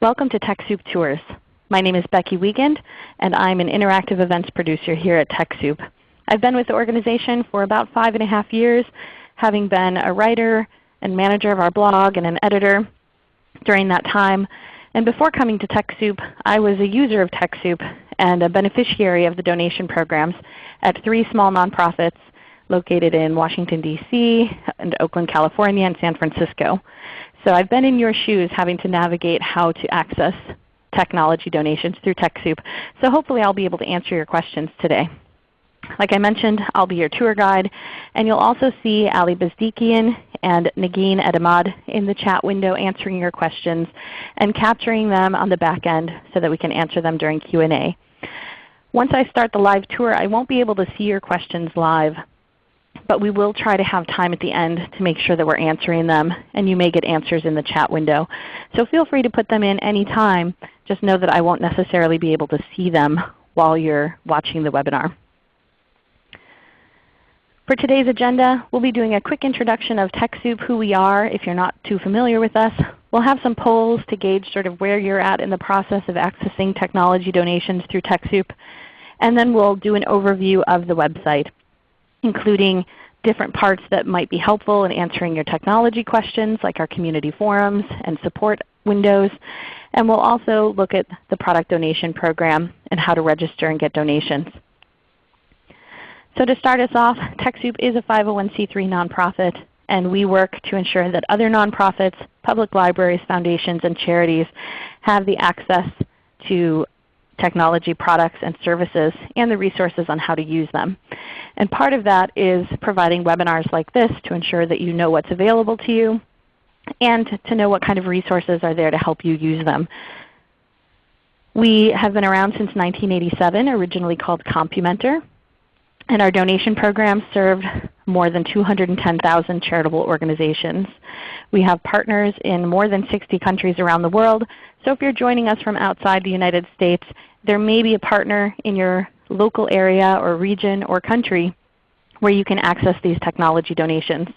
Welcome to TechSoup Tours. My name is Becky Wiegand, and I'm an interactive events producer here at TechSoup. I've been with the organization for about 5.5 years, having been a writer and manager of our blog and an editor during that time. And before coming to TechSoup, I was a user of TechSoup and a beneficiary of the donation programs at 3 small nonprofits located in Washington, D.C., and Oakland, California, and San Francisco. So I've been in your shoes having to navigate how to access technology donations through TechSoup. So hopefully I'll be able to answer your questions today. Like I mentioned, I'll be your tour guide, and you'll also see Ali Bazdikian and Nagin Edamad in the chat window answering your questions and capturing them on the back end so that we can answer them during Q&A. Once I start the live tour, I won't be able to see your questions live, but we will try to have time at the end to make sure that we're answering them, and you may get answers in the chat window. So feel free to put them in any time. Just know that I won't necessarily be able to see them while you're watching the webinar. For today's agenda, we'll be doing a quick introduction of TechSoup, who we are if you're not too familiar with us. We'll have some polls to gauge sort of where you're at in the process of accessing technology donations through TechSoup. And then we'll do an overview of the website, including different parts that might be helpful in answering your technology questions, like our community forums and support windows. And we'll also look at the product donation program and how to register and get donations. So to start us off, TechSoup is a 501c3 nonprofit, and we work to ensure that other nonprofits, public libraries, foundations, and charities have the access to technology products and services and the resources on how to use them. And part of that is providing webinars like this to ensure that you know what's available to you and to know what kind of resources are there to help you use them. We have been around since 1987, originally called Compumenter, and our donation program served more than 210,000 charitable organizations. We have partners in more than 60 countries around the world. So if you're joining us from outside the United States, there may be a partner in your local area or region or country where you can access these technology donations.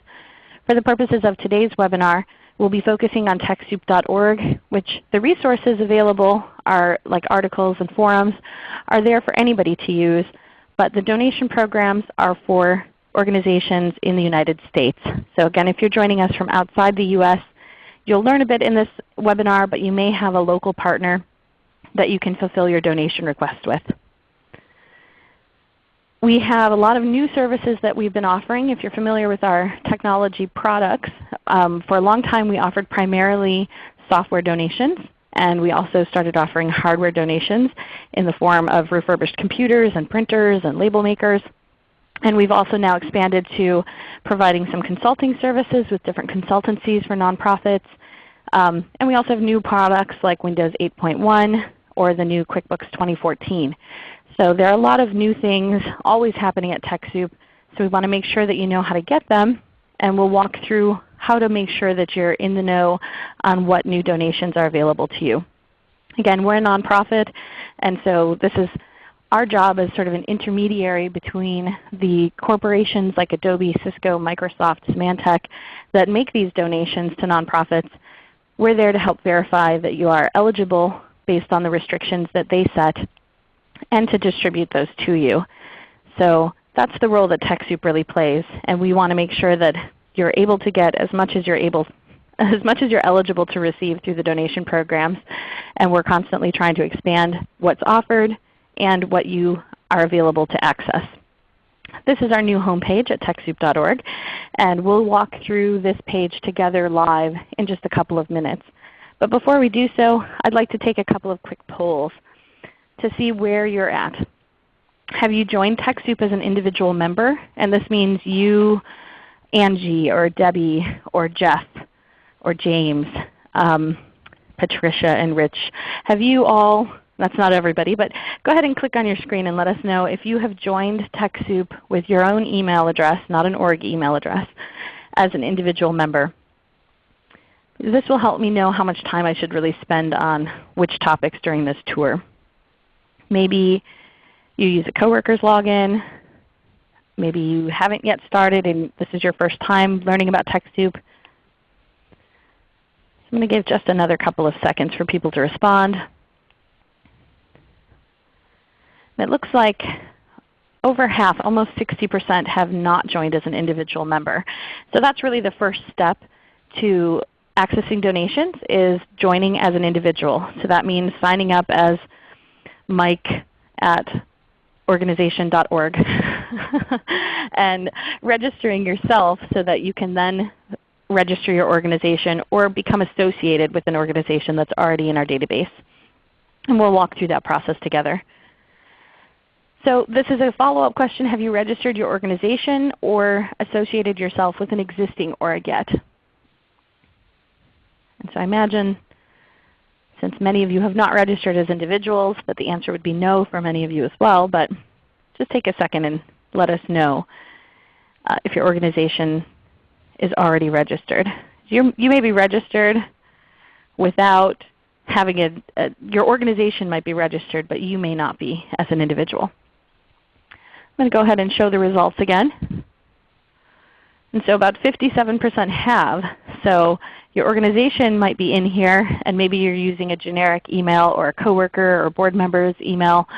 For the purposes of today's webinar, we'll be focusing on TechSoup.org, which the resources available are, like articles and forums, are there for anybody to use. But the donation programs are for organizations in the United States. So again, if you're joining us from outside the U.S., you'll learn a bit in this webinar, but you may have a local partner that you can fulfill your donation request with. We have a lot of new services that we've been offering. If you're familiar with our technology products, for a long time we offered primarily software donations. And we also started offering hardware donations in the form of refurbished computers and printers and label makers. And we've also now expanded to providing some consulting services with different consultancies for nonprofits. And we also have new products like Windows 8.1 or the new QuickBooks 2014. So there are a lot of new things always happening at TechSoup. So we want to make sure that you know how to get them, and we'll walk through how to make sure that you're in the know on what new donations are available to you. Again, we're a nonprofit, and so this is our job as sort of an intermediary between the corporations like Adobe, Cisco, Microsoft, Symantec that make these donations to nonprofits. We're there to help verify that you are eligible based on the restrictions that they set and to distribute those to you. So that's the role that TechSoup really plays, and we want to make sure that you're able to get as much as you're eligible to receive through the donation programs. And we're constantly trying to expand what's offered and what you are available to access. This is our new homepage at TechSoup.org, and we'll walk through this page together live in just a couple of minutes. But before we do so, I'd like to take a couple of quick polls to see where you're at. Have you joined TechSoup as an individual member? And this means you, Angie, or Debbie, or Jeff, or James, Patricia, and Rich. Have you all, that's not everybody, but go ahead and click on your screen and let us know if you have joined TechSoup with your own email address, not an org email address, as an individual member. This will help me know how much time I should really spend on which topics during this tour. Maybe you use a coworker's login. Maybe you haven't yet started and this is your first time learning about TechSoup. I'm going to give just another couple of seconds for people to respond. It looks like over half, almost 60%, have not joined as an individual member. So that's really the first step to accessing donations, is joining as an individual. So that means signing up as Mike at organization.org and registering yourself so that you can then register your organization or become associated with an organization that's already in our database. And we'll walk through that process together. So this is a follow-up question. Have you registered your organization or associated yourself with an existing org yet? And so I imagine, since many of you have not registered as individuals, that the answer would be no for many of you as well. But just take a second and let us know if your organization is already registered. You may be registered without having your organization might be registered, but you may not be as an individual. I'm going to go ahead and show the results again. And so about 57% have. So your organization might be in here, and maybe you're using a generic email or a coworker or board member's email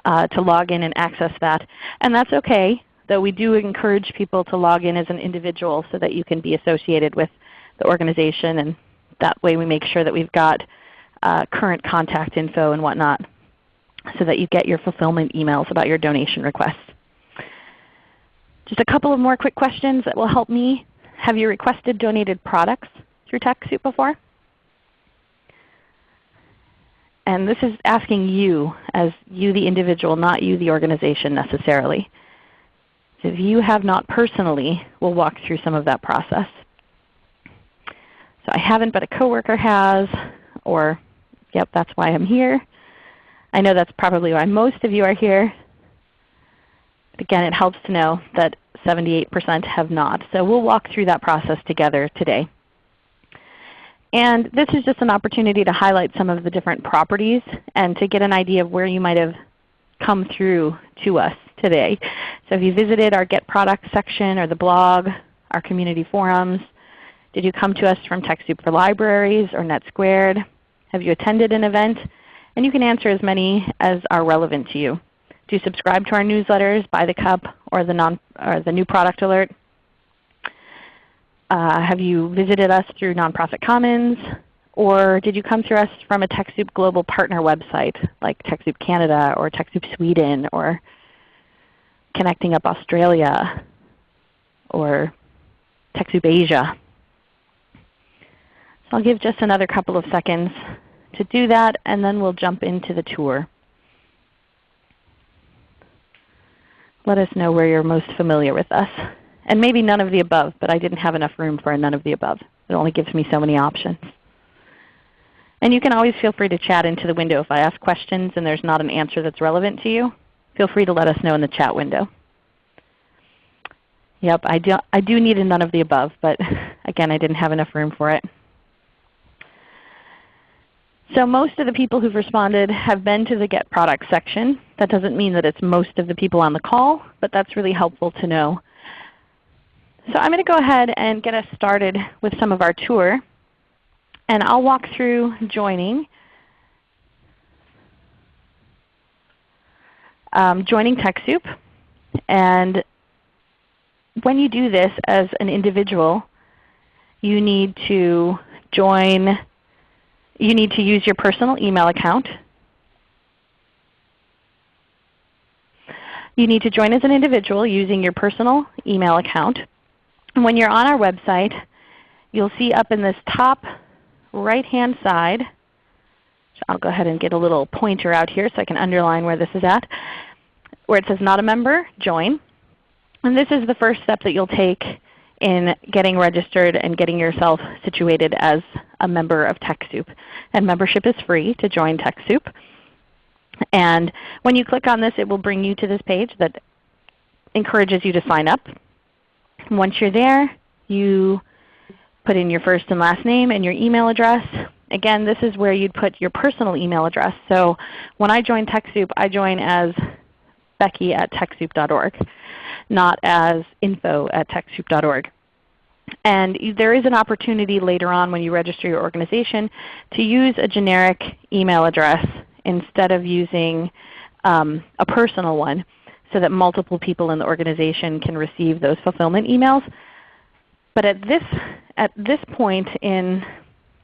to log in and access that. And that's okay, though we do encourage people to log in as an individual so that you can be associated with the organization, and that way we make sure that we've got current contact info and whatnot so that you get your fulfillment emails about your donation requests. Just a couple of more quick questions that will help me. Have you requested donated products through TechSoup before? And this is asking you, as you the individual, not you the organization necessarily. So if you have not personally, we'll walk through some of that process. So I haven't, but a coworker has, or yep, that's why I'm here. I know that's probably why most of you are here. Again, it helps to know that 78% have not. So we'll walk through that process together today. And this is just an opportunity to highlight some of the different properties and to get an idea of where you might have come through to us today. So if you visited our Get Products section or the blog, our community forums, did you come to us from TechSoup for Libraries or NetSquared? Have you attended an event? And you can answer as many as are relevant to you. Do you subscribe to our newsletters, Buy the Cup, or the new product alert? Have you visited us through Nonprofit Commons? Or did you come through us from a TechSoup Global Partner website like TechSoup Canada or TechSoup Sweden or Connecting Up Australia or TechSoup Asia? So I'll give just another couple of seconds to do that, and then we'll jump into the tour. Let us know where you're most familiar with us. And maybe none of the above, but I didn't have enough room for a none of the above. It only gives me so many options. And you can always feel free to chat into the window. If I ask questions and there's not an answer that's relevant to you, feel free to let us know in the chat window. Yep, I do need a none of the above, but again, I didn't have enough room for it. So most of the people who've responded have been to the Get Products section. That doesn't mean that it's most of the people on the call, but that's really helpful to know. So I'm going to go ahead and get us started with some of our tour. And I'll walk through joining TechSoup. And when you do this as an individual, you need to use your personal email account. You need to join as an individual using your personal email account. And when you're on our website, you'll see up in this top right-hand side, I'll go ahead and get a little pointer out here so I can underline where this is at, where it says Not a Member, Join. And this is the first step that you'll take in getting registered and getting yourself situated as a member of TechSoup. And membership is free to join TechSoup. And when you click on this, it will bring you to this page that encourages you to sign up. Once you're there, you put in your first and last name and your email address. Again, this is where you'd put your personal email address. So when I join TechSoup, I join as Becky at TechSoup.org, not as info@TechSoup.org. And there is an opportunity later on when you register your organization to use a generic email address instead of using a personal one, so that multiple people in the organization can receive those fulfillment emails. But at this point in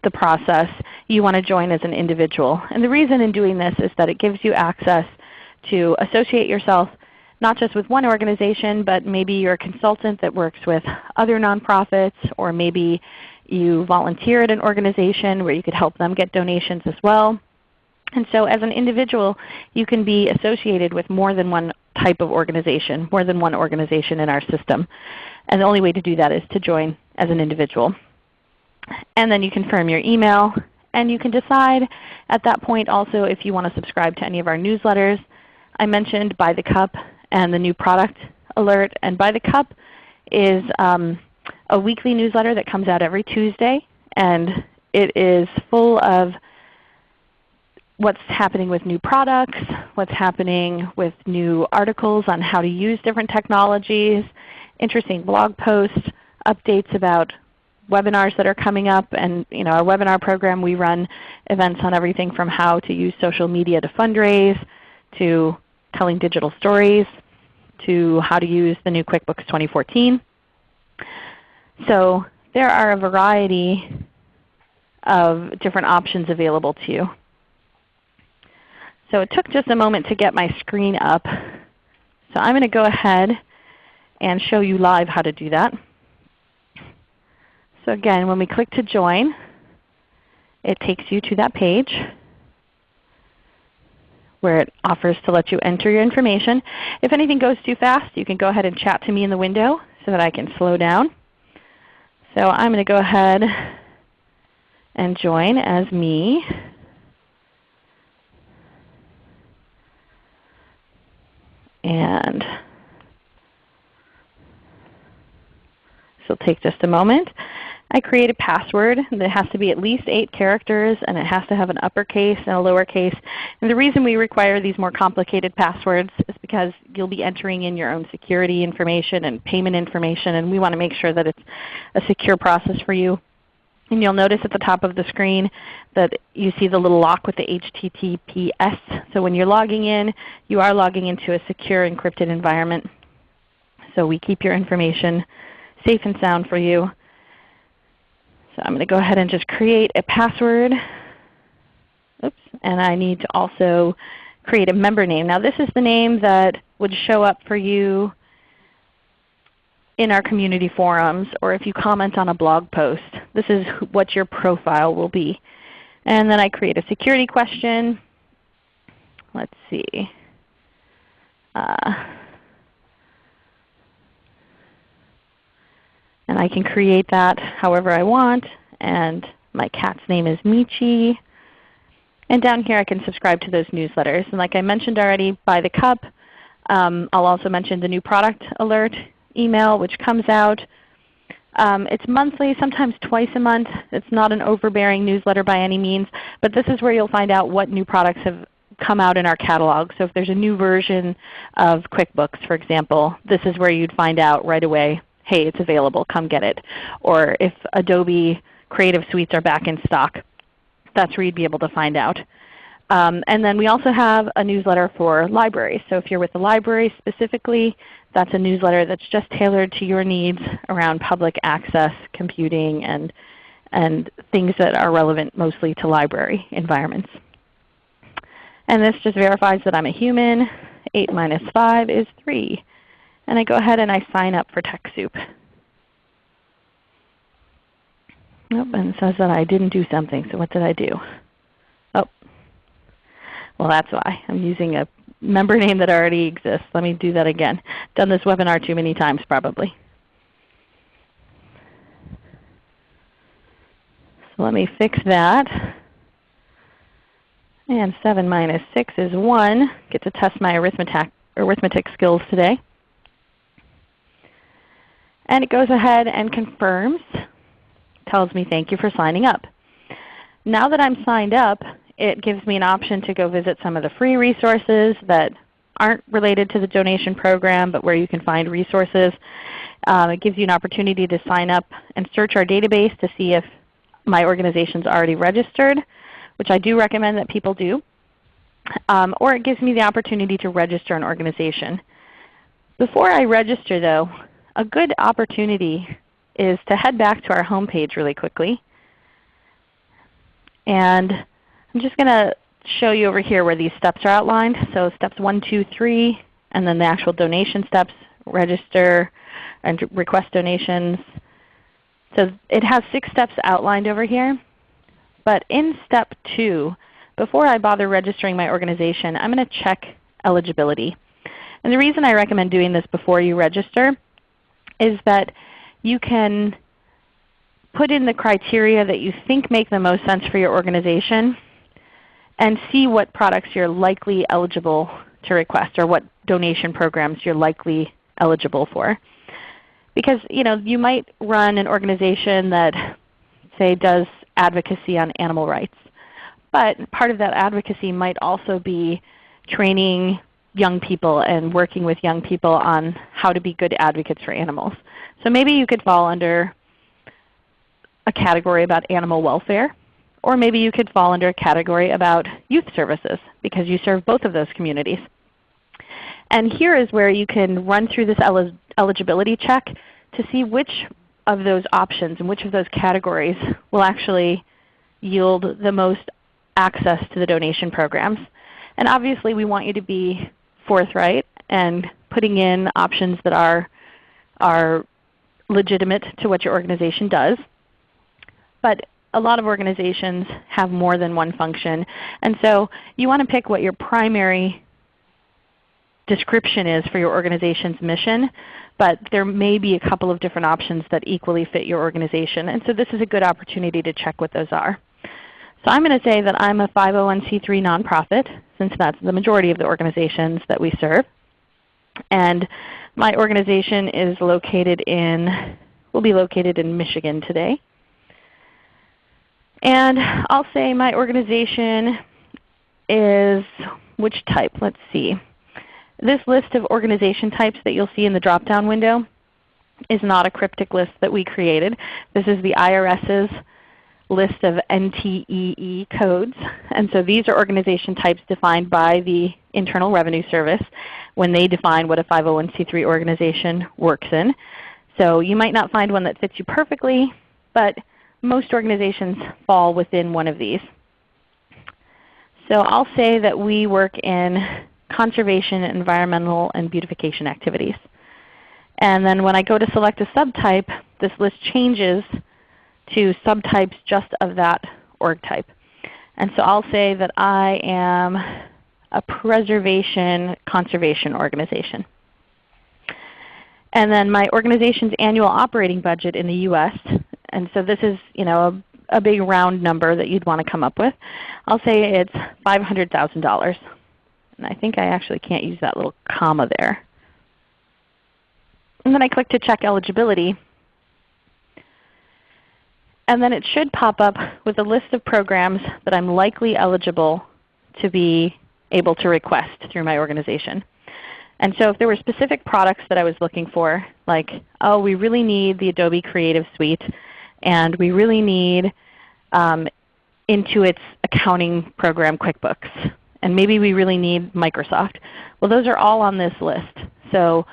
the process, you want to join as an individual. And the reason in doing this is that it gives you access to associate yourself not just with one organization, but maybe you're a consultant that works with other nonprofits, or maybe you volunteer at an organization where you could help them get donations as well. And so as an individual, you can be associated with more than one type of organization, more than one organization in our system. And the only way to do that is to join as an individual. And then you confirm your email, and you can decide at that point also if you want to subscribe to any of our newsletters. I mentioned By the Cup and the new product alert. And By the Cup is a weekly newsletter that comes out every Tuesday, and it is full of what's happening with new products, what's happening with new articles on how to use different technologies, interesting blog posts, updates about webinars that are coming up. And our webinar program, we run events on everything from how to use social media to fundraise, to telling digital stories, to how to use the new QuickBooks 2014. So there are a variety of different options available to you. So it took just a moment to get my screen up. So I'm going to go ahead and show you live how to do that. So again, when we click to join, it takes you to that page where it offers to let you enter your information. If anything goes too fast, you can go ahead and chat to me in the window so that I can slow down. So I'm going to go ahead and join as me. And this will take just a moment. I create a password that has to be at least 8 characters, and it has to have an uppercase and a lowercase. And the reason we require these more complicated passwords is because you'll be entering in your own security information and payment information, and we want to make sure that it's a secure process for you. And you'll notice at the top of the screen that you see the little lock with the HTTPS. So when you're logging in, you are logging into a secure encrypted environment. So we keep your information safe and sound for you. So I'm going to go ahead and just create a password. Oops. And I need to also create a member name. Now this is the name that would show up for you in our community forums, or if you comment on a blog post. This is what your profile will be. And then I create a security question. Let's see. And I can create that however I want. And my cat's name is Michi. And down here I can subscribe to those newsletters. And like I mentioned already, By the Cup. I'll also mention the new product alert email, which comes out. It's monthly, sometimes twice a month. It's not an overbearing newsletter by any means, but this is where you'll find out what new products have come out in our catalog. So if there's a new version of QuickBooks, for example, this is where you'd find out right away, hey, it's available, come get it. Or if Adobe Creative Suites are back in stock, that's where you'd be able to find out. And then we also have a newsletter for libraries. So if you're with the library specifically, that's a newsletter that's just tailored to your needs around public access computing and things that are relevant mostly to library environments. And this just verifies that I'm a human. 8 minus 5 is 3. And I go ahead and I sign up for TechSoup. Nope, and it says that I didn't do something. So what did I do? Oh, well that's why. I'm using a member name that already exists. Let me do that again. Done this webinar too many times probably. So let me fix that. And 7 minus 6 is 1. Get to test my arithmetic skills today. And it goes ahead and confirms, tells me thank you for signing up. Now that I'm signed up, it gives me an option to go visit some of the free resources that aren't related to the donation program, but where you can find resources. It gives you an opportunity to sign up and search our database to see if my organization is already registered, which I do recommend that people do. Or it gives me the opportunity to register an organization. Before I register though, a good opportunity is to head back to our home page really quickly. And I'm just going to show you over here where these steps are outlined. So steps 1, 2, 3, and then the actual donation steps, register and request donations. So it has 6 steps outlined over here. But in step 2, before I bother registering my organization, I'm going to check eligibility. And the reason I recommend doing this before you register is that you can put in the criteria that you think make the most sense for your organization and see what products you're likely eligible to request or what donation programs you're likely eligible for. Because you might run an organization that, say, does advocacy on animal rights. But part of that advocacy might also be training young people and working with young people on how to be good advocates for animals. So maybe you could fall under a category about animal welfare, or maybe you could fall under a category about youth services because you serve both of those communities. And here is where you can run through this eligibility check to see which of those options and which of those categories will actually yield the most access to the donation programs. And obviously we want you to be forthright and putting in options that are legitimate to what your organization does. But a lot of organizations have more than one function. And so you want to pick what your primary description is for your organization's mission, but there may be a couple of different options that equally fit your organization. And so this is a good opportunity to check what those are. So I'm going to say that I'm a 501c3 nonprofit, since that's the majority of the organizations that we serve. And my organization is will be located in Michigan today. And I'll say my organization is which type? Let's see. This list of organization types that you'll see in the drop-down window is not a cryptic list that we created. This is the IRS's list of NTEE codes. And so these are organization types defined by the Internal Revenue Service when they define what a 501c3 organization works in. So you might not find one that fits you perfectly, but most organizations fall within one of these. So I'll say that we work in conservation, environmental, and beautification activities. And then when I go to select a subtype, this list changes to subtypes just of that org type. And so I'll say that I am a preservation conservation organization. And then my organization's annual operating budget in the US, and so this is a big round number that you'd want to come up with. I'll say it's $500,000. And I think I actually can't use that little comma there. And then I click to check eligibility. And then it should pop up with a list of programs that I'm likely eligible to be able to request through my organization. And so if there were specific products that I was looking for, like, oh, we really need the Adobe Creative Suite, and we really need Intuit's accounting program, QuickBooks, and maybe we really need Microsoft. Well, those are all on this list. So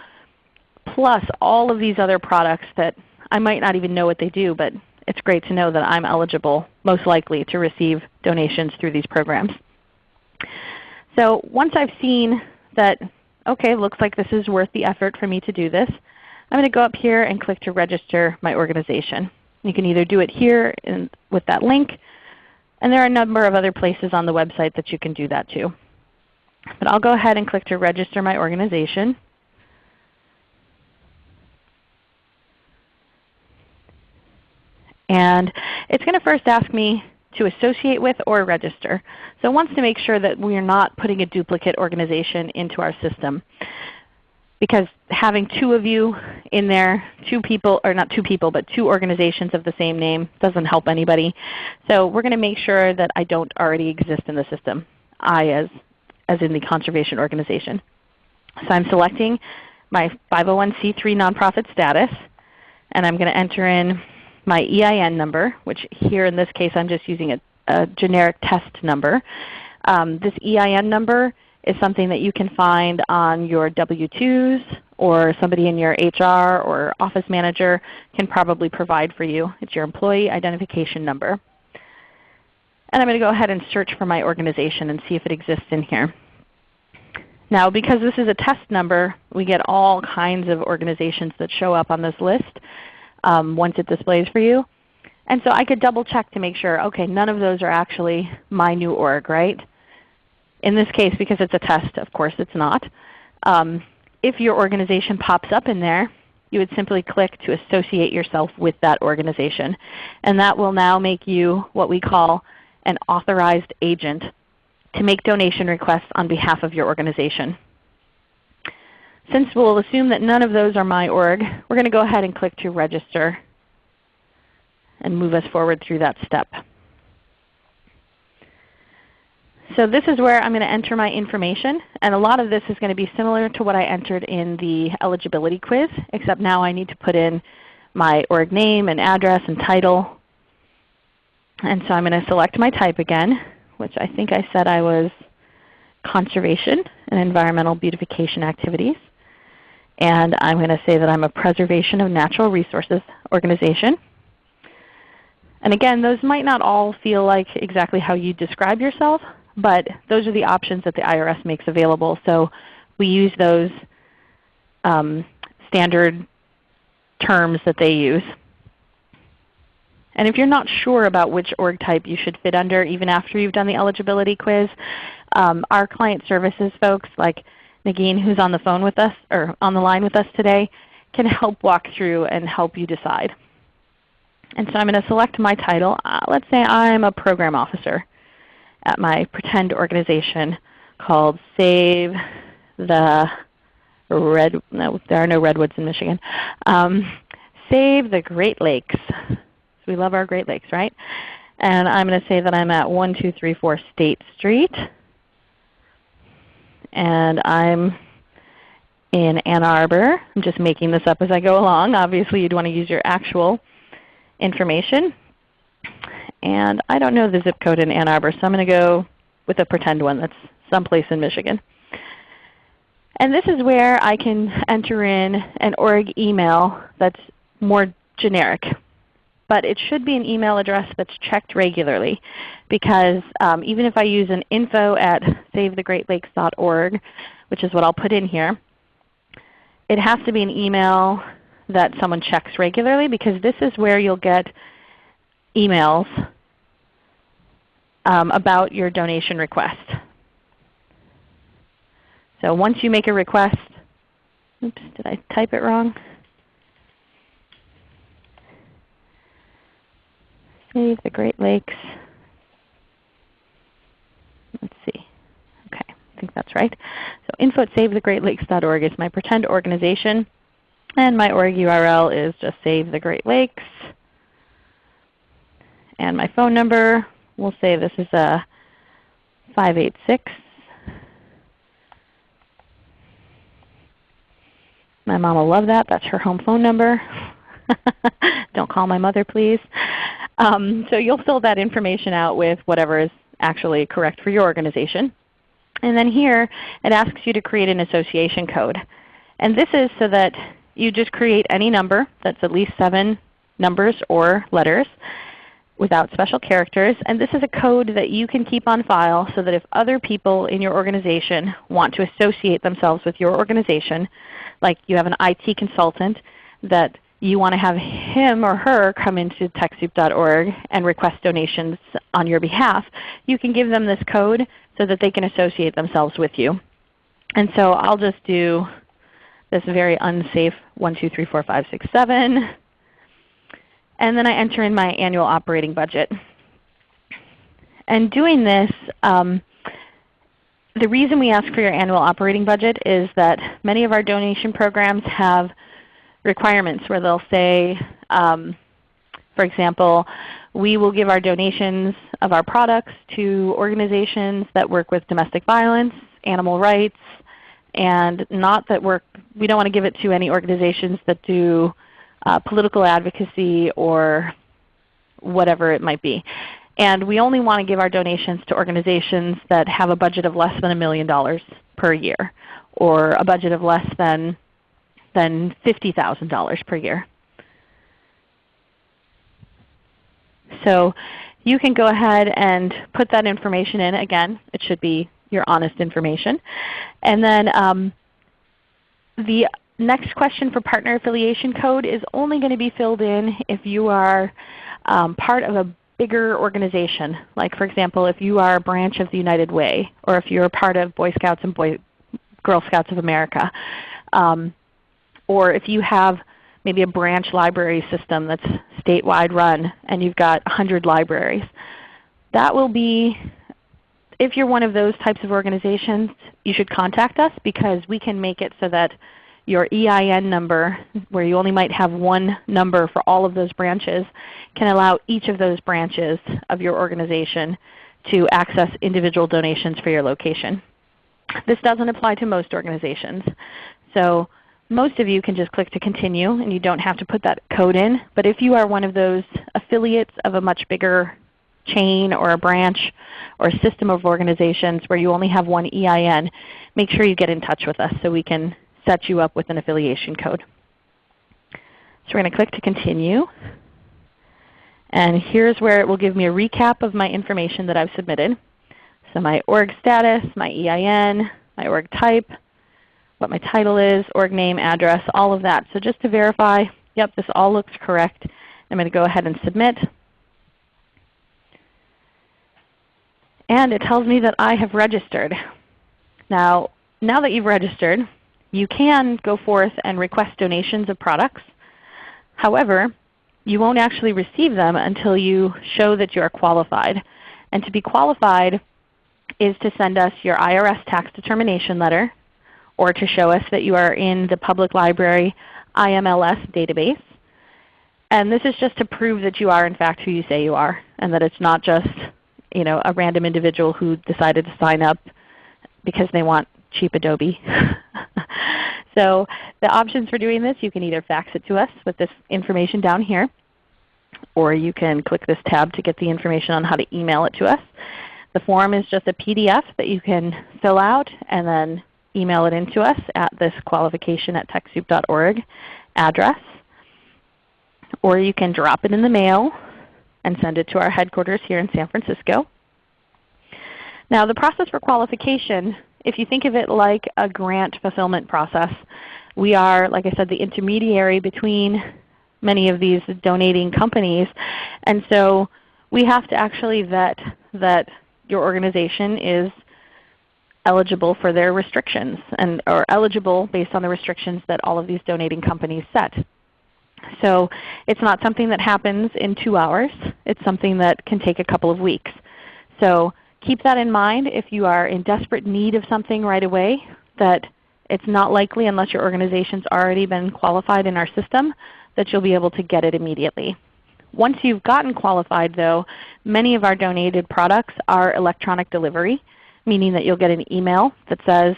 plus all of these other products that I might not even know what they do, but it's great to know that I'm eligible, most likely, to receive donations through these programs. So once I've seen that, okay, looks like this is worth the effort for me to do this, I'm going to go up here and click to register my organization. You can either do it here with that link, and there are a number of other places on the website that you can do that too. But I'll go ahead and click to register my organization. And it's going to first ask me to associate with or register. So it wants to make sure that we are not putting a duplicate organization into our system. Because having two of you in there, two people, or not two people, but two organizations of the same name doesn't help anybody. So we're going to make sure that I don't already exist in the system, I as in the conservation organization. So I'm selecting my 501c3 nonprofit status, and I'm going to enter in my EIN number, which here in this case I'm just using a generic test number. This EIN number is something that you can find on your W-2s, or somebody in your HR or office manager can probably provide for you. It's your employee identification number. And I'm going to go ahead and search for my organization and see if it exists in here. Now, because this is a test number, we get all kinds of organizations that show up on this list once it displays for you. And so I could double check to make sure, okay, none of those are actually my new org, right? In this case, because it's a test, of course it's not. If your organization pops up in there, you would simply click to associate yourself with that organization. And that will now make you what we call an authorized agent to make donation requests on behalf of your organization. Since we'll assume that none of those are my org, we're going to go ahead and click to register and move us forward through that step. So this is where I'm going to enter my information, and a lot of this is going to be similar to what I entered in the eligibility quiz, except now I need to put in my org name and address and title. And so I'm going to select my type again, which I think I said I was conservation and environmental beautification activities. And I'm going to say that I'm a preservation of natural resources organization. And again, those might not all feel like exactly how you describe yourself, but those are the options that the IRS makes available. So we use those standard terms that they use. And if you're not sure about which org type you should fit under even after you've done the eligibility quiz, our client services folks like Nagin, who's on the phone with us or on the line with us today, can help walk through and help you decide. And so I'm going to select my title. Let's say I'm a program officer at my pretend organization called Save the no, there are no redwoods in Michigan. Save the Great Lakes. So we love our Great Lakes, right? And I'm going to say that I'm at 1234 State Street. And I'm in Ann Arbor. I'm just making this up as I go along. Obviously you'd want to use your actual information. And I don't know the zip code in Ann Arbor, so I'm going to go with a pretend one that's someplace in Michigan. And this is where I can enter in an org email that's more generic. But it should be an email address that's checked regularly, because even if I use an info@savethegreatlakes.org, which is what I'll put in here, it has to be an email that someone checks regularly, because this is where you'll get emails about your donation request. So once you make a request, oops, did I type it wrong? Save the Great Lakes. Let's see. Okay, I think that's right. So info@savethegreatlakes.org is my pretend organization, and my org URL is just Save the Great Lakes. And my phone number, we'll say this is a 586. My mom will love that. That's her home phone number. Don't call my mother, please. So you'll fill that information out with whatever is actually correct for your organization. And then here it asks you to create an association code. And this is so that you just create any number that's at least 7 numbers or letters without special characters. And this is a code that you can keep on file so that if other people in your organization want to associate themselves with your organization, like you have an IT consultant that you want to have him or her come into TechSoup.org and request donations on your behalf, you can give them this code so that they can associate themselves with you. And so I'll just do this very unsafe 1, 2, 3, 4, 5, 6, 7. And then I enter in my annual operating budget. And doing this, the reason we ask for your annual operating budget is that many of our donation programs have requirements where they'll say, for example, we will give our donations of our products to organizations that work with domestic violence, animal rights, and not that we don't want to give it to any organizations that do political advocacy or whatever it might be. And we only want to give our donations to organizations that have a budget of less than $1 million per year, or a budget of less than $50,000 per year. So you can go ahead and put that information in. Again, it should be your honest information. And then the next question for partner affiliation code is only going to be filled in if you are part of a bigger organization. Like for example, if you are a branch of the United Way, or if you're a part of Boy Scouts and Girl Scouts of America, or if you have maybe a branch library system that's statewide run and you've got 100 libraries. That will be, if you're one of those types of organizations, you should contact us, because we can make it so that your EIN number, where you only might have one number for all of those branches, can allow each of those branches of your organization to access individual donations for your location. This doesn't apply to most organizations. So most of you can just click to continue and you don't have to put that code in. But if you are one of those affiliates of a much bigger chain or a branch or a system of organizations where you only have one EIN, make sure you get in touch with us so we can set you up with an affiliation code. So we're going to click to continue. And here's where it will give me a recap of my information that I've submitted. So my org status, my EIN, my org type, what my title is, org name, address, all of that. So just to verify, yep, this all looks correct. I'm going to go ahead and submit. And it tells me that I have registered. Now that you've registered, you can go forth and request donations of products. However, you won't actually receive them until you show that you are qualified. And to be qualified is to send us your IRS tax determination letter, or to show us that you are in the public library IMLS database. And this is just to prove that you are in fact who you say you are, and that it's not just a random individual who decided to sign up because they want cheap Adobe. So the options for doing this, you can either fax it to us with this information down here, or you can click this tab to get the information on how to email it to us. The form is just a PDF that you can fill out and then email it in to us at this qualification@TechSoup.org address. Or you can drop it in the mail and send it to our headquarters here in San Francisco. Now the process for qualification, if you think of it like a grant fulfillment process, we are, like I said, the intermediary between many of these donating companies. And so we have to actually vet that your organization is eligible for their restrictions, or eligible based on the restrictions that all of these donating companies set. So it's not something that happens in 2 hours. It's something that can take a couple of weeks. So keep that in mind if you are in desperate need of something right away, that it's not likely, unless your organization's already been qualified in our system, that you'll be able to get it immediately. Once you've gotten qualified though, many of our donated products are electronic delivery, meaning that you'll get an email that says,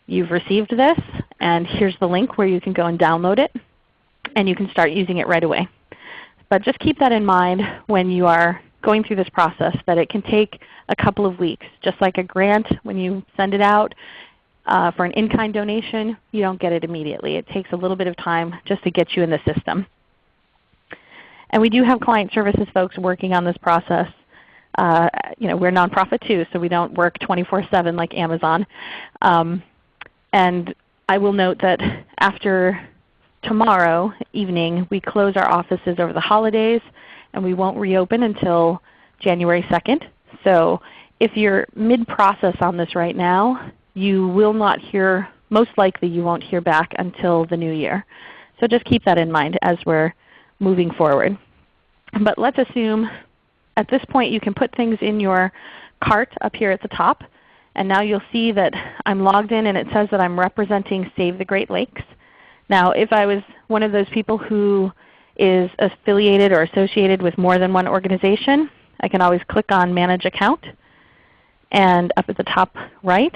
you've received this, and here's the link where you can go and download it, and you can start using it right away. But just keep that in mind when you are going through this process, that it can take a couple of weeks. Just like a grant, when you send it out for an in-kind donation, you don't get it immediately. It takes a little bit of time just to get you in the system. And we do have client services folks working on this process. We're a nonprofit too, so we don't work 24/7 like Amazon. And I will note that after tomorrow evening, we close our offices over the holidays, and we won't reopen until January 2nd. So if you're mid-process on this right now, you will not hear, most likely you won't hear back until the new year. So just keep that in mind as we're moving forward. But let's assume at this point you can put things in your cart up here at the top. And now you'll see that I'm logged in and it says that I'm representing Save the Great Lakes. Now if I was one of those people who is affiliated or associated with more than one organization, I can always click on Manage Account. And up at the top right,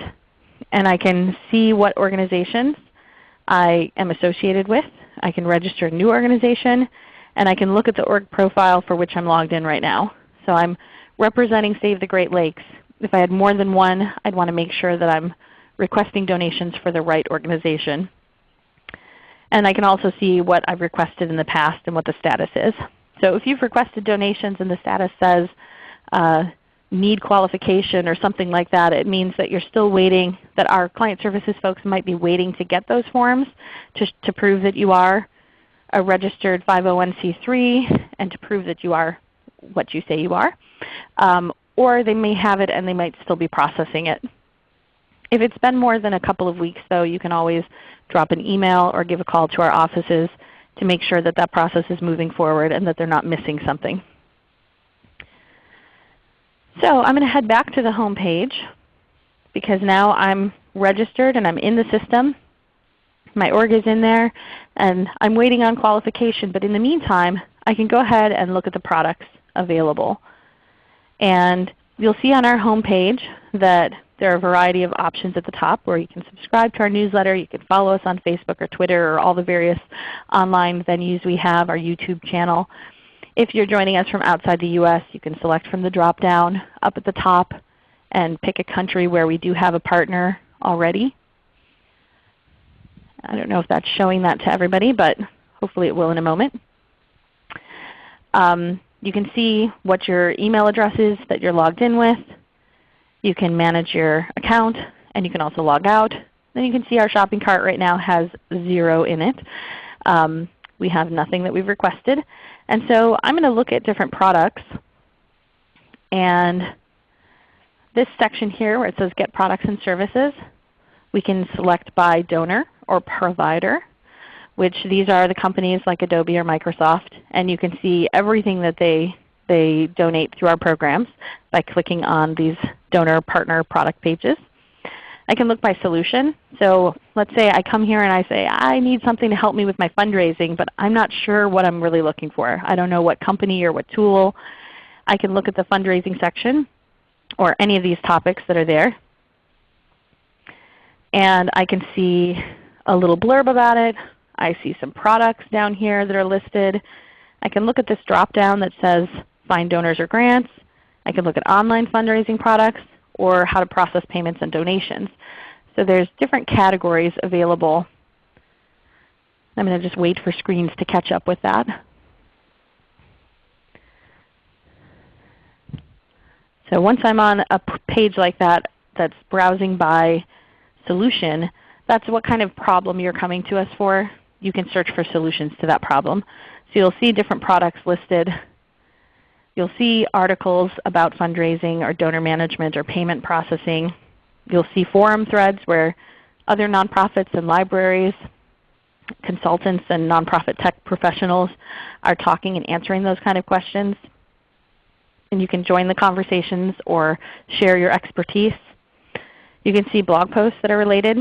and I can see what organizations I am associated with. I can register a new organization, and I can look at the org profile for which I'm logged in right now. So I'm representing Save the Great Lakes. If I had more than one, I'd want to make sure that I'm requesting donations for the right organization. And I can also see what I've requested in the past and what the status is. So if you've requested donations and the status says need qualification or something like that, it means that you're still waiting, that our client services folks might be waiting to get those forms to prove that you are a registered 501c3 and to prove that you are what you say you are. Or they may have it and they might still be processing it. If it's been more than a couple of weeks though, you can always drop an email or give a call to our offices to make sure that that process is moving forward and that they're not missing something. So I'm going to head back to the home page because now I'm registered and I'm in the system. My org is in there and I'm waiting on qualification, but in the meantime I can go ahead and look at the products available. And you'll see on our home page that there are a variety of options at the top where you can subscribe to our newsletter, you can follow us on Facebook or Twitter or all the various online venues we have, our YouTube channel. If you're joining us from outside the U.S., you can select from the drop-down up at the top and pick a country where we do have a partner already. I don't know if that's showing that to everybody, but hopefully it will in a moment. You can see what your email address is that you're logged in with. You can manage your account, and you can also log out. Then you can see our shopping cart right now has 0 in it. We have nothing that we've requested. And so I'm going to look at different products. And this section here where it says Get Products and Services, we can select by donor or provider, which these are the companies like Adobe or Microsoft. And you can see everything that they donate through our programs by clicking on these donor partner product pages. I can look by solution. So let's say I come here and I say, I need something to help me with my fundraising, but I'm not sure what I'm really looking for. I don't know what company or what tool. I can look at the fundraising section or any of these topics that are there. And I can see a little blurb about it. I see some products down here that are listed. I can look at this drop-down that says Find Donors or Grants. I can look at online fundraising products or how to process payments and donations. So there's different categories available. I'm going to just wait for screens to catch up with that. So once I'm on a page like that that's browsing by solution, that's what kind of problem you're coming to us for. You can search for solutions to that problem. So you'll see different products listed. You'll see articles about fundraising or donor management or payment processing. You'll see forum threads where other nonprofits and libraries, consultants and nonprofit tech professionals are talking and answering those kind of questions. And you can join the conversations or share your expertise. You can see blog posts that are related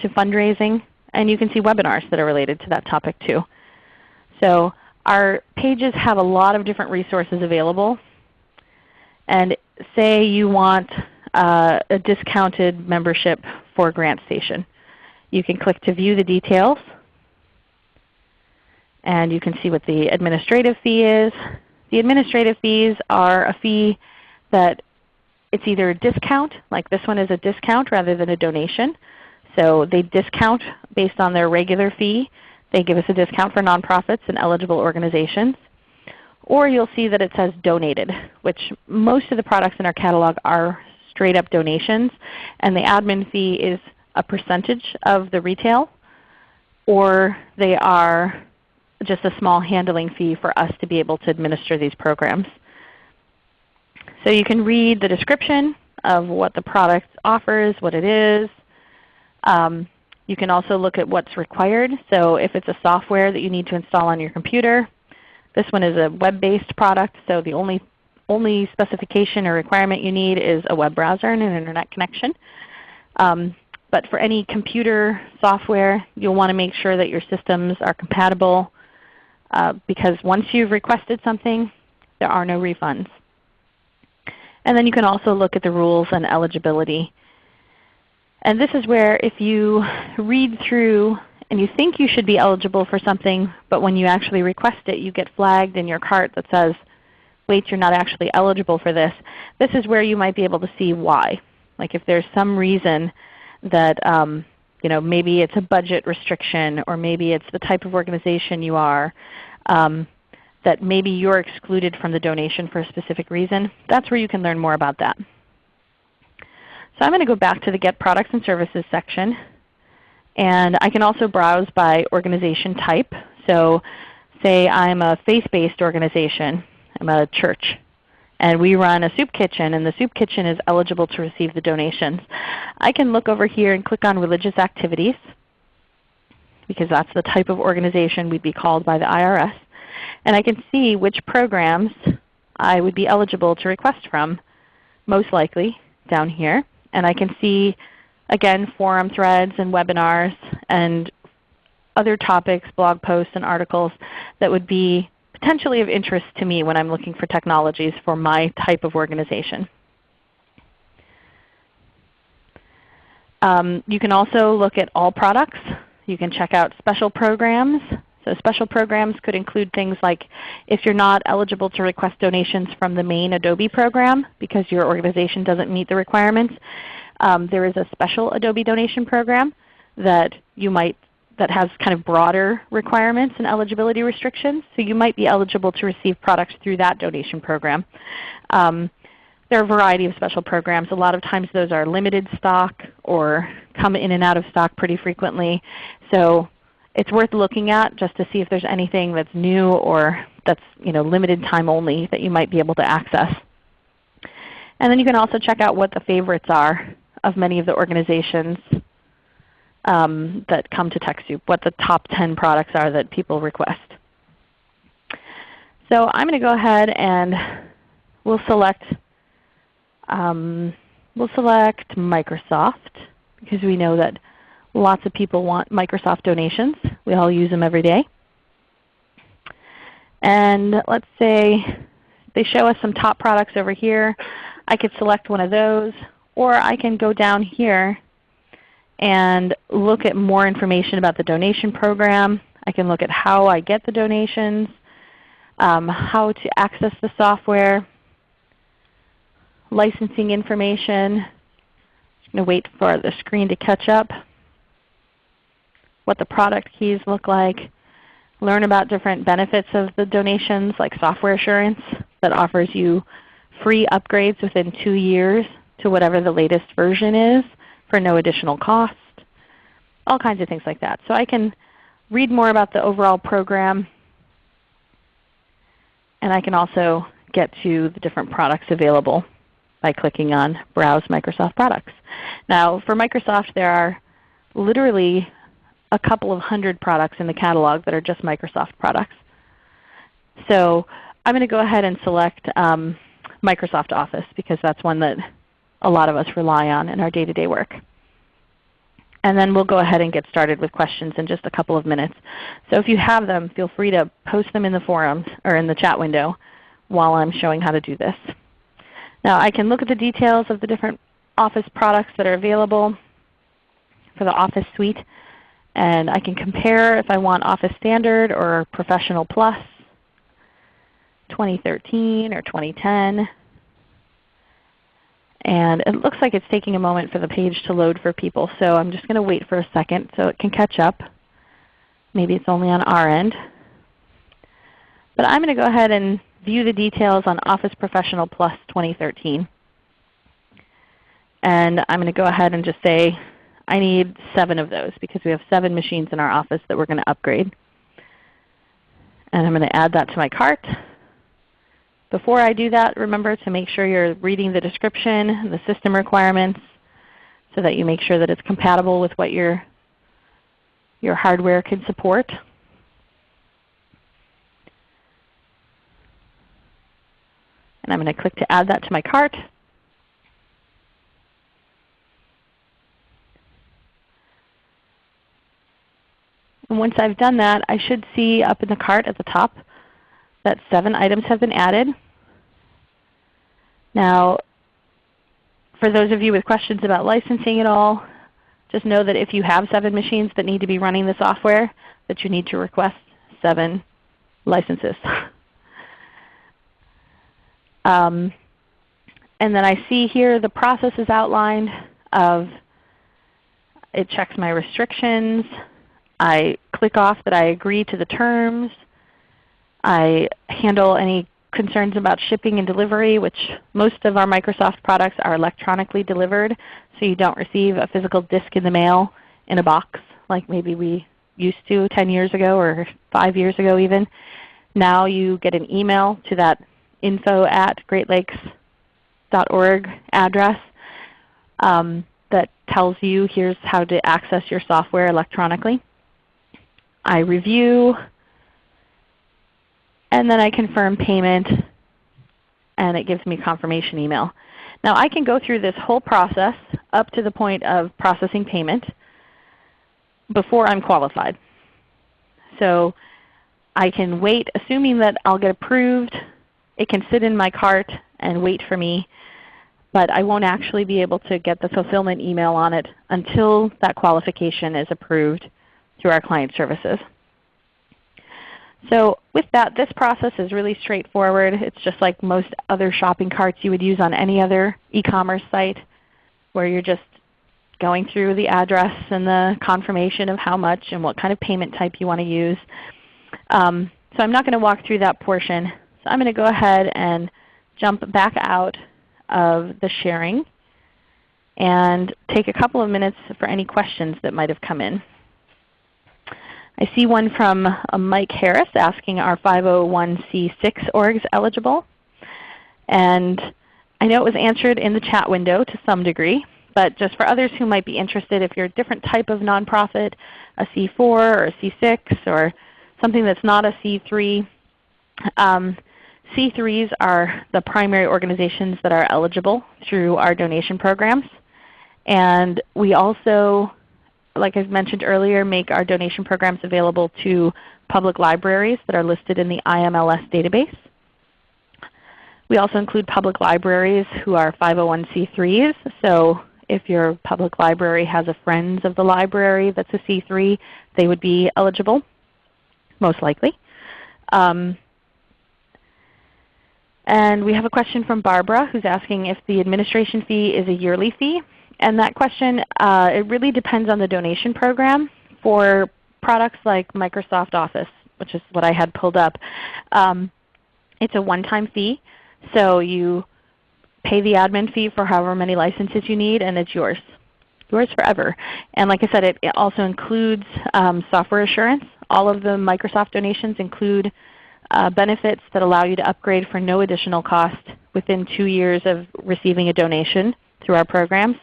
to fundraising, and you can see webinars that are related to that topic too. So our pages have a lot of different resources available. And say you want a discounted membership for GrantStation. You can click to view the details, and you can see what the administrative fee is. The administrative fees are a fee that it's either a discount, like this one is a discount rather than a donation. So they discount based on their regular fee. They give us a discount for nonprofits and eligible organizations. Or you'll see that it says donated, which most of the products in our catalog are straight up donations, and the admin fee is a percentage of the retail, or they are just a small handling fee for us to be able to administer these programs. So you can read the description of what the product offers, what it is. You can also look at what's required. So if it's a software that you need to install on your computer, this one is a web-based product, so the only specification or requirement you need is a web browser and an Internet connection. But for any computer software, you'll want to make sure that your systems are compatible because once you've requested something, there are no refunds. And then you can also look at the rules and eligibility. And this is where if you read through and you think you should be eligible for something, but when you actually request it, you get flagged in your cart that says, wait, you're not actually eligible for this. This is where you might be able to see why. Like if there's some reason that maybe it's a budget restriction, or maybe it's the type of organization you are, that maybe you're excluded from the donation for a specific reason. That's where you can learn more about that. So I'm going to go back to the Get Products and Services section. And I can also browse by organization type. So say I'm a faith-based organization. I'm a church. And we run a soup kitchen, and the soup kitchen is eligible to receive the donations. I can look over here and click on religious activities, because that's the type of organization we'd be called by the IRS. And I can see which programs I would be eligible to request from, most likely down here. And I can see, again, forum threads and webinars and other topics, blog posts and articles that would be potentially of interest to me when I'm looking for technologies for my type of organization. You can also look at all products. You can check out special programs. So special programs could include things like if you're not eligible to request donations from the main Adobe program because your organization doesn't meet the requirements, there is a special Adobe donation program that has kind of broader requirements and eligibility restrictions. So you might be eligible to receive products through that donation program. There are a variety of special programs. A lot of times those are limited stock or come in and out of stock pretty frequently. So it's worth looking at just to see if there's anything that's new or that's limited time only that you might be able to access. And then you can also check out what the favorites are of many of the organizations that come to TechSoup, what the top 10 products are that people request. So I'm going to go ahead and we'll select Microsoft, because we know that lots of people want Microsoft donations. We all use them every day. And let's say they show us some top products over here. I could select one of those, or I can go down here and look at more information about the donation program. I can look at how I get the donations, how to access the software, licensing information. I'm going to wait for the screen to catch up. What the product keys look like. Learn about different benefits of the donations, like software assurance that offers you free upgrades within 2 years to whatever the latest version is for no additional cost. All kinds of things like that. So I can read more about the overall program, and I can also get to the different products available by clicking on Browse Microsoft Products. Now for Microsoft, there are literally a couple of hundred products in the catalog that are just Microsoft products. So I'm going to go ahead and select Microsoft Office, because that's one that a lot of us rely on in our day-to-day work. And then we'll go ahead and get started with questions in just a couple of minutes. So if you have them, feel free to post them in the forums or in the chat window while I'm showing how to do this. Now I can look at the details of the different Office products that are available for the Office suite. And I can compare if I want Office Standard or Professional Plus, 2013 or 2010. And it looks like it's taking a moment for the page to load for people. So I'm just going to wait for a second so it can catch up. Maybe it's only on our end. But I'm going to go ahead and view the details on Office Professional Plus 2013. And I'm going to go ahead and just say, I need 7 of those because we have 7 machines in our office that we're going to upgrade. And I'm going to add that to my cart. Before I do that, remember to make sure you're reading the description and the system requirements so that you make sure that it's compatible with what your hardware can support. And I'm going to click to add that to my cart. And once I've done that, I should see up in the cart at the top that 7 items have been added. Now, for those of you with questions about licensing at all, Just know that if you have 7 machines that need to be running the software, that you need to request 7 licenses. And then I see here the process is outlined of it checks my restrictions. I click off that I agree to the terms. I handle any concerns about shipping and delivery, which most of our Microsoft products are electronically delivered, so you don't receive a physical disk in the mail in a box like maybe we used to 10 years ago or 5 years ago even. Now you get an email to that info@greatlakes.org address that tells you here's how to access your software electronically. I review, and then I confirm payment, and it gives me a confirmation email. Now I can go through this whole process up to the point of processing payment before I'm qualified. So I can wait, assuming that I'll get approved. It can sit in my cart and wait for me, but I won't actually be able to get the fulfillment email on it until that qualification is approved through our client services. So with that, this process is really straightforward. It's just like most other shopping carts you would use on any other e-commerce site, where you're just going through the address and the confirmation of how much and what kind of payment type you want to use. So I'm not going to walk through that portion. So I'm going to go ahead and jump back out of the sharing and take a couple of minutes for any questions that might have come in. I see one from Mike Harris asking, are 501c6 orgs eligible? And I know it was answered in the chat window to some degree, but just for others who might be interested, if you're a different type of nonprofit, a C4 or a C6 or something that's not a C3, C3s are the primary organizations that are eligible through our donation programs. And we also, like I mentioned earlier, make our donation programs available to public libraries that are listed in the IMLS database. We also include public libraries who are 501c3s. So if your public library has a Friends of the Library that's a C3, they would be eligible, most likely. And we have a question from Barbara who's asking if the administration fee is a yearly fee. And that question, it really depends on the donation program. For products like Microsoft Office, which is what I had pulled up, it's a one-time fee. So you pay the admin fee for however many licenses you need, and it's yours forever. And like I said, it also includes software assurance. All of the Microsoft donations include benefits that allow you to upgrade for no additional cost within 2 years of receiving a donation through our programs,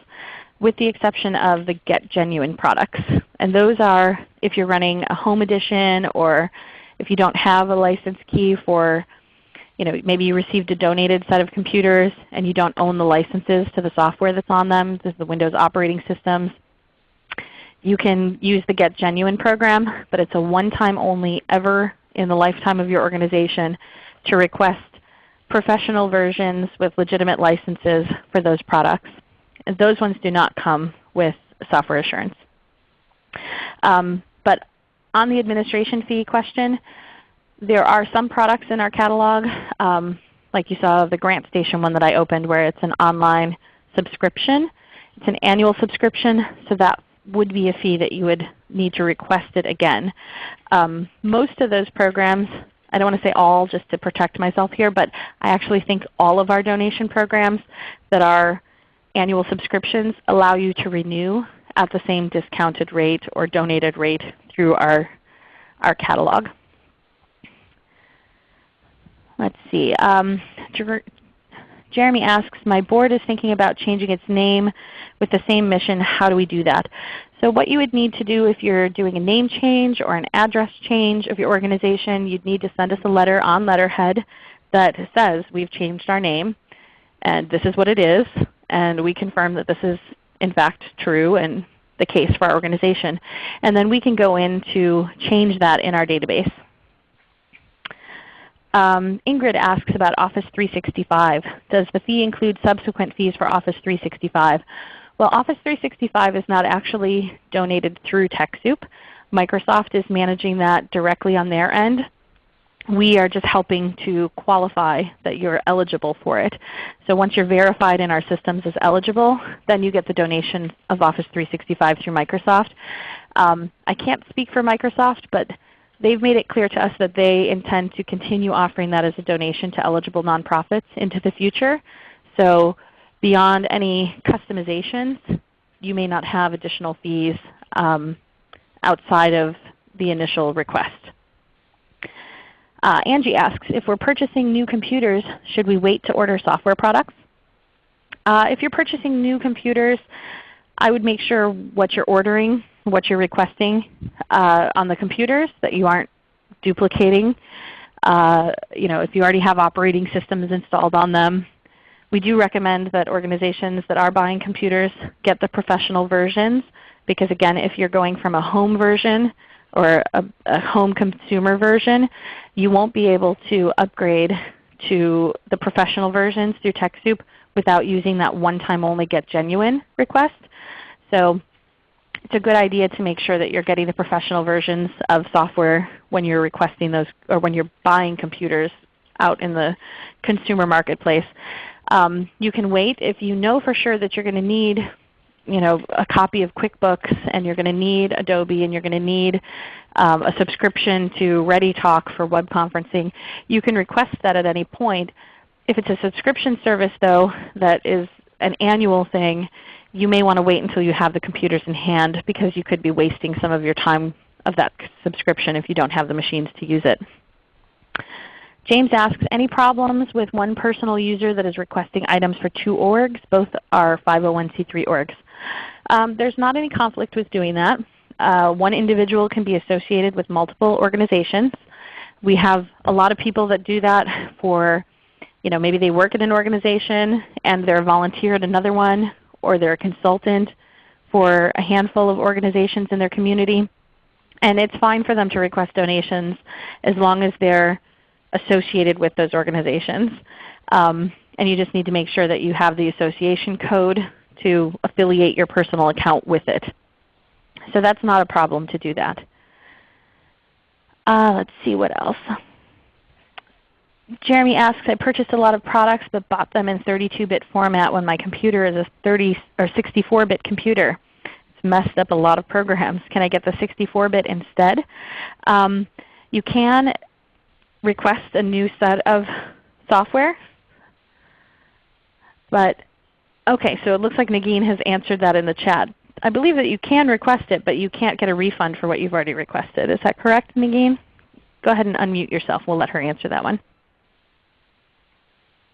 with the exception of the Get Genuine products. And those are if you're running a home edition, or if you don't have a license key for, maybe you received a donated set of computers and you don't own the licenses to the software that's on them, this is the Windows operating systems. You can use the Get Genuine program, but it's a one-time only ever in the lifetime of your organization to request professional versions with legitimate licenses for those products. And those ones do not come with software assurance. But on the administration fee question, there are some products in our catalog, like you saw the Grant Station one that I opened, where it's an online subscription. It's an annual subscription, so that would be a fee that you would need to request it again. Most of those programs, I don't want to say all just to protect myself here, but I actually think all of our donation programs that are annual subscriptions allow you to renew at the same discounted rate or donated rate through our catalog. Let's see. Jeremy asks, my board is thinking about changing its name with the same mission. How do we do that? So what you would need to do if you're doing a name change or an address change of your organization, you'd need to send us a letter on letterhead that says we've changed our name and this is what it is, and we confirm that this is in fact true and the case for our organization. And then we can go in to change that in our database. Ingrid asks about Office 365. Does the fee include subsequent fees for Office 365? Well, Office 365 is not actually donated through TechSoup. Microsoft is managing that directly on their end. We are just helping to qualify that you're eligible for it. So once you're verified in our systems as eligible, then you get the donation of Office 365 through Microsoft. I can't speak for Microsoft, but they've made it clear to us that they intend to continue offering that as a donation to eligible nonprofits into the future. So beyond any customizations, you may not have additional fees outside of the initial request. Angie asks, if we're purchasing new computers, should we wait to order software products? If you're purchasing new computers, I would make sure what you're ordering, what you're requesting on the computers, that you aren't duplicating. If you already have operating systems installed on them. We do recommend that organizations that are buying computers get the professional versions, because again, if you're going from a home version or a home consumer version, you won't be able to upgrade to the professional versions through TechSoup without using that one-time only Get Genuine request. So it's a good idea to make sure that you're getting the professional versions of software when you're requesting those, or when you're buying computers out in the consumer marketplace. You can wait if you know for sure that you're going to need a copy of QuickBooks, and you're going to need Adobe, and you're going to need a subscription to ReadyTalk for web conferencing. You can request that at any point. If it's a subscription service though that is an annual thing, you may want to wait until you have the computers in hand, because you could be wasting some of your time of that subscription if you don't have the machines to use it. James asks, any problems with one personal user that is requesting items for two orgs? Both are 501c3 orgs. There's not any conflict with doing that. One individual can be associated with multiple organizations. We have a lot of people that do that for, maybe they work at an organization and they're a volunteer at another one, or they're a consultant for a handful of organizations in their community. And it's fine for them to request donations as long as they're associated with those organizations. And you just need to make sure that you have the association code to affiliate your personal account with it. So that's not a problem to do that. Let's see what else. Jeremy asks, I purchased a lot of products but bought them in 32-bit format when my computer is a 64-bit computer. It's messed up a lot of programs. Can I get the 64-bit instead? You can request a new set of software. But okay, so it looks like Nagin has answered that in the chat. I believe that you can request it, but you can't get a refund for what you've already requested. Is that correct, Nagin? Go ahead and unmute yourself. We'll let her answer that one.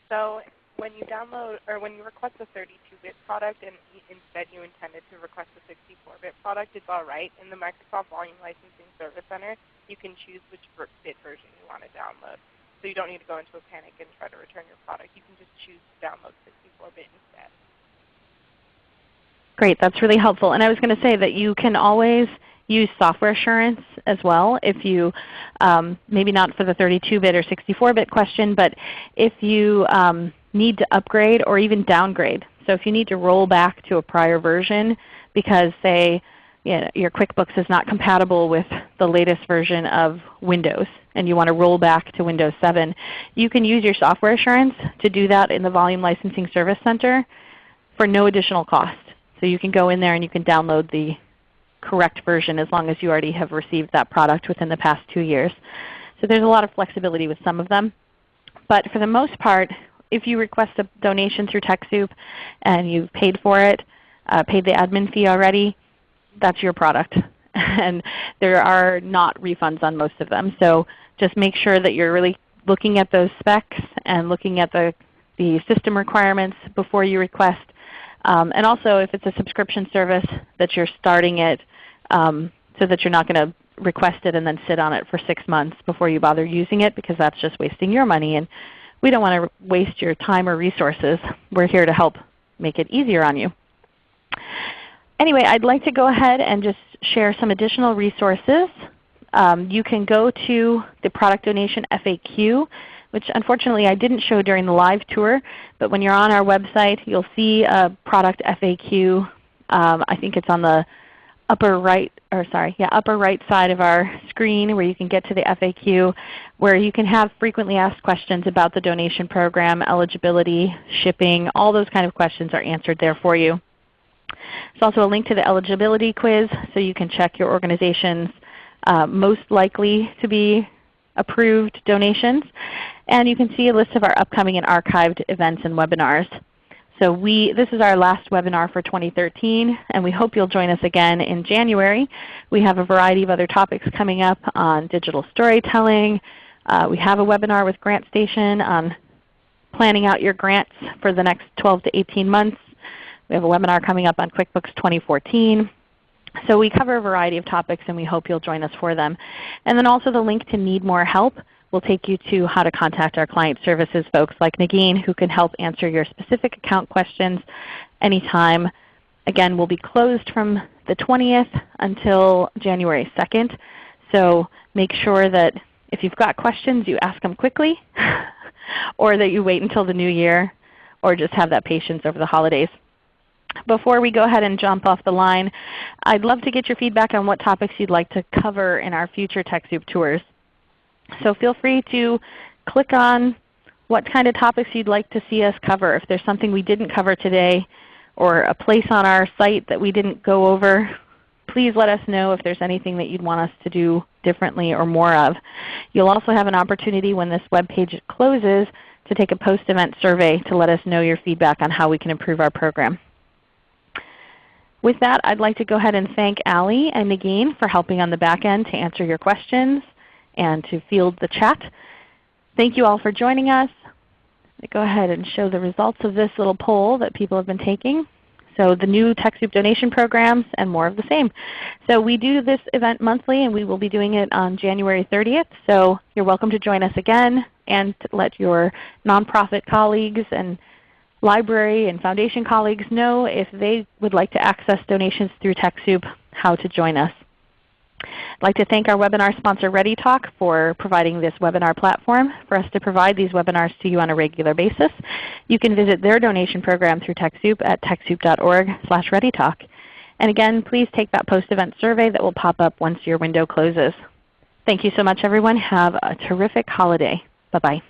So when you download, or when you request a 32-bit product and instead you intended to request a 64-bit product, it's all right. In the Microsoft Volume Licensing Service Center, you can choose which bit version you want to download. So you don't need to go into a panic and try to return your product. You can just choose to download 64-bit instead. Great, that's really helpful. And I was going to say that you can always use software assurance as well, if you, maybe not for the 32-bit or 64-bit question, but if you need to upgrade or even downgrade. So if you need to roll back to a prior version because, say, your QuickBooks is not compatible with the latest version of Windows and you want to roll back to Windows 7, you can use your software assurance to do that in the Volume Licensing Service Center for no additional cost. So you can go in there and you can download the correct version as long as you already have received that product within the past 2 years. So there's a lot of flexibility with some of them. But for the most part, if you request a donation through TechSoup and you've paid for it, paid the admin fee already, that's your product. And there are not refunds on most of them. So just make sure that you're really looking at those specs and looking at the system requirements before you request. And also if it's a subscription service, that you're starting it so that you're not going to request it and then sit on it for 6 months before you bother using it, because that's just wasting your money. And we don't want to waste your time or resources. We're here to help make it easier on you. Anyway, I'd like to go ahead and just share some additional resources. You can go to the Product Donation FAQ, which unfortunately I didn't show during the live tour, but when you're on our website you'll see a product FAQ I think it's on the upper right side of our screen where you can get to the FAQ, where you can have frequently asked questions about the donation program, eligibility, shipping. All those kind of questions are answered there for you. There's also a link to the eligibility quiz so you can check your organization's most likely to be approved donations. And you can see a list of our upcoming and archived events and webinars. So this is our last webinar for 2013, and we hope you'll join us again in January. We have a variety of other topics coming up on digital storytelling. We have a webinar with GrantStation on planning out your grants for the next 12 to 18 months. We have a webinar coming up on QuickBooks 2014. So we cover a variety of topics, and we hope you'll join us for them. And then also the link to Need More Help will take you to how to contact our client services folks like Nagin, who can help answer your specific account questions anytime. Again, we'll be closed from the 20th until January 2nd. So make sure that if you've got questions, you ask them quickly, or that you wait until the new year, or just have that patience over the holidays. Before we go ahead and jump off the line, I'd love to get your feedback on what topics you'd like to cover in our future TechSoup tours. So feel free to click on what kind of topics you'd like to see us cover. If there's something we didn't cover today or a place on our site that we didn't go over, please let us know if there's anything that you'd want us to do differently or more of. You'll also have an opportunity when this web page closes to take a post-event survey to let us know your feedback on how we can improve our program. With that, I'd like to go ahead and thank Allie and Nagin for helping on the back end to answer your questions and to field the chat. Thank you all for joining us. Let me go ahead and show the results of this little poll that people have been taking. So the new TechSoup donation programs and more of the same. So we do this event monthly, and we will be doing it on January 30th. So you're welcome to join us again, and let your nonprofit colleagues and library and foundation colleagues know if they would like to access donations through TechSoup, how to join us. I'd like to thank our webinar sponsor ReadyTalk for providing this webinar platform for us to provide these webinars to you on a regular basis. You can visit their donation program through TechSoup at TechSoup.org/ReadyTalk. And again, please take that post-event survey that will pop up once your window closes. Thank you so much, everyone. Have a terrific holiday. Bye-bye.